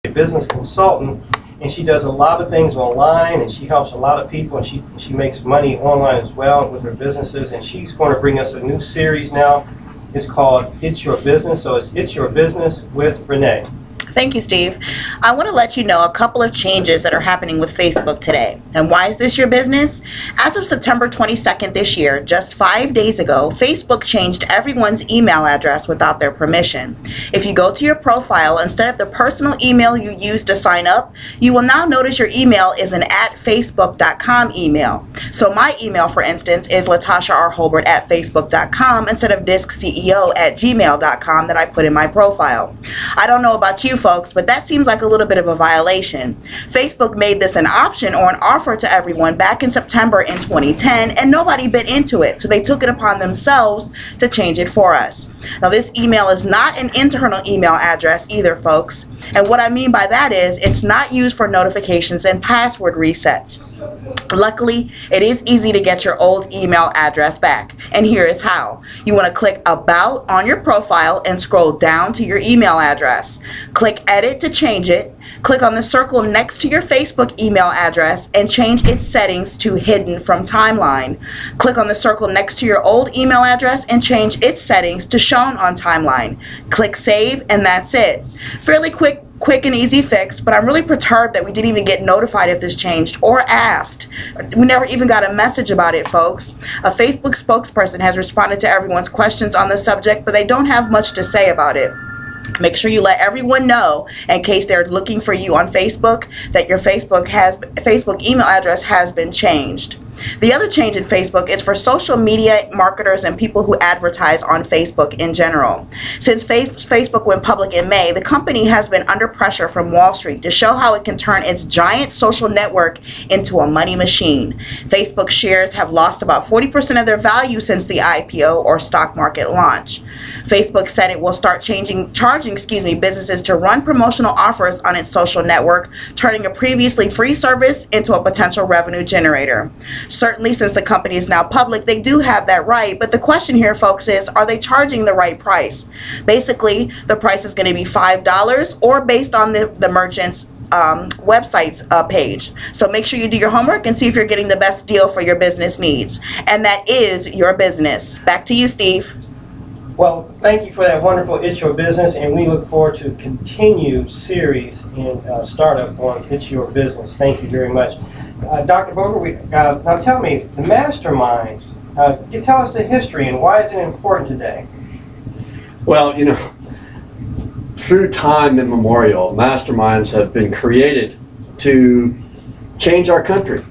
a business consultant, and she does a lot of things online, and she helps a lot of people, and she makes money online as well with her businesses. And she's going to bring us a new series now. It's called It's Your Business. So it's Your Business with Renee. Thank you, Steve. I want to let you know a couple of changes that are happening with Facebook today. And why is this your business? As of September 22nd this year, just 5 days ago, Facebook changed everyone's email address without their permission. If you go to your profile, instead of the personal email you used to sign up, you will now notice your email is an @facebook.com email. So my email, for instance, is LatashaRHolbert@facebook.com instead of diskceo@gmail.com that I put in my profile. I don't know about you folks, but that seems like a little bit of a violation. Facebook made this an option or an offer to everyone back in September in 2010, and nobody bit into it, so they took it upon themselves to change it for us. Now, this email is not an internal email address either, folks, and what I mean by that is it's not used for notifications and password resets. Luckily, it is easy to get your old email address back, and here is how. You want to click About on your profile and scroll down to your email address. Click Edit to change it. Click on the circle next to your Facebook email address and change its settings to Hidden from Timeline. Click on the circle next to your old email address and change its settings to Shown on Timeline. Click Save, and that's it. Fairly quick and easy fix, but I'm really perturbed that we didn't even get notified if this changed or asked. We never even got a message about it, folks. A Facebook spokesperson has responded to everyone's questions on the subject, but they don't have much to say about it. Make sure you let everyone know, in case they're looking for you on Facebook, that your Facebook email address has been changed. The other change in Facebook is for social media marketers and people who advertise on Facebook in general. Since Facebook went public in May, the company has been under pressure from Wall Street to show how it can turn its giant social network into a money machine. Facebook shares have lost about 40% of their value since the IPO or stock market launch. Facebook said it will start charging businesses to run promotional offers on its social network, turning a previously free service into a potential revenue generator. Certainly, since the company is now public, they do have that right, but the question here, folks, is are they charging the right price? Basically, the price is going to be $5 or based on the merchant's website's page. So make sure you do your homework and see if you're getting the best deal for your business needs. And that is your business. Back to you, Steve. Well, thank you for that wonderful It's Your Business, and we look forward to continued series in startup on It's Your Business. Thank you very much. Dr. Boger, now tell me, the mastermind, you tell us the history and why is it important today? Well, you know, through time immemorial, masterminds have been created to change our country.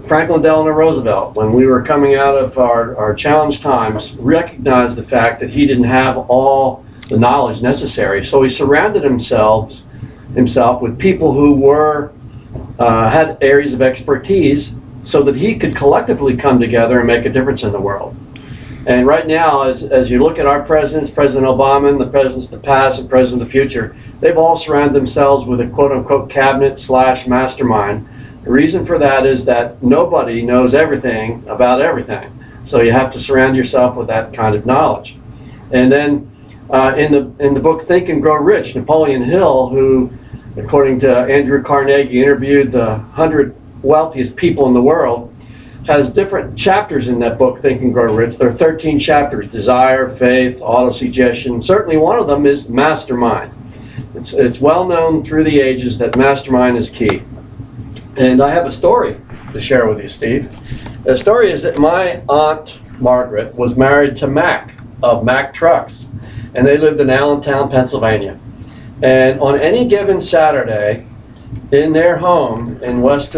Franklin Delano Roosevelt, when we were coming out of our challenged times, recognized the fact that he didn't have all the knowledge necessary, so he surrounded himself with people who had areas of expertise so that he could collectively come together and make a difference in the world. And right now, as you look at our presidents, President Obama, and the presidents of the past and presidents of the future, they've all surrounded themselves with a quote-unquote cabinet/mastermind. The reason for that is that nobody knows everything about everything. So you have to surround yourself with that kind of knowledge. And then in the book Think and Grow Rich, Napoleon Hill, who, according to Andrew Carnegie, interviewed the 100 wealthiest people in the world, has different chapters in that book, Think and Grow Rich. There are 13 chapters: desire, faith, autosuggestion. Certainly one of them is mastermind. It's well known through the ages that mastermind is key. And I have a story to share with you, Steve. The story is that my Aunt Margaret was married to Mac of Mac Trucks, and they lived in Allentown, Pennsylvania. And on any given Saturday, in their home in West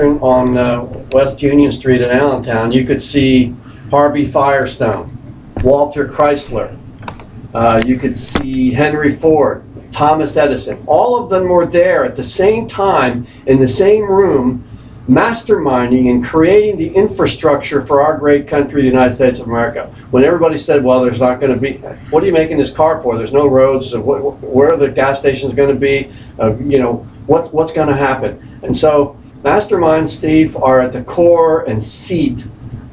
Union Street in Allentown, you could see Harvey Firestone, Walter Chrysler, you could see Henry Ford, Thomas Edison. All of them were there at the same time in the same room, masterminding and creating the infrastructure for our great country, the United States of America. When everybody said, well, there's not going to be, what are you making this car for? There's no roads. Where are the gas stations going to be? You know, what's going to happen? And so masterminds, Steve, are at the core and seat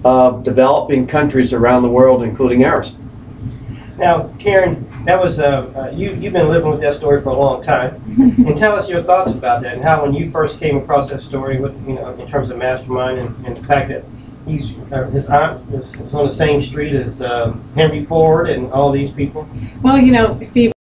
of developing countries around the world, including ours. Now, Karen, That was you've been living with that story for a long time, and tell us your thoughts about that and how when you first came across that story, with in terms of Mastermind and the fact that his aunt is on the same street as Henry Ford and all these people. Well, Steve,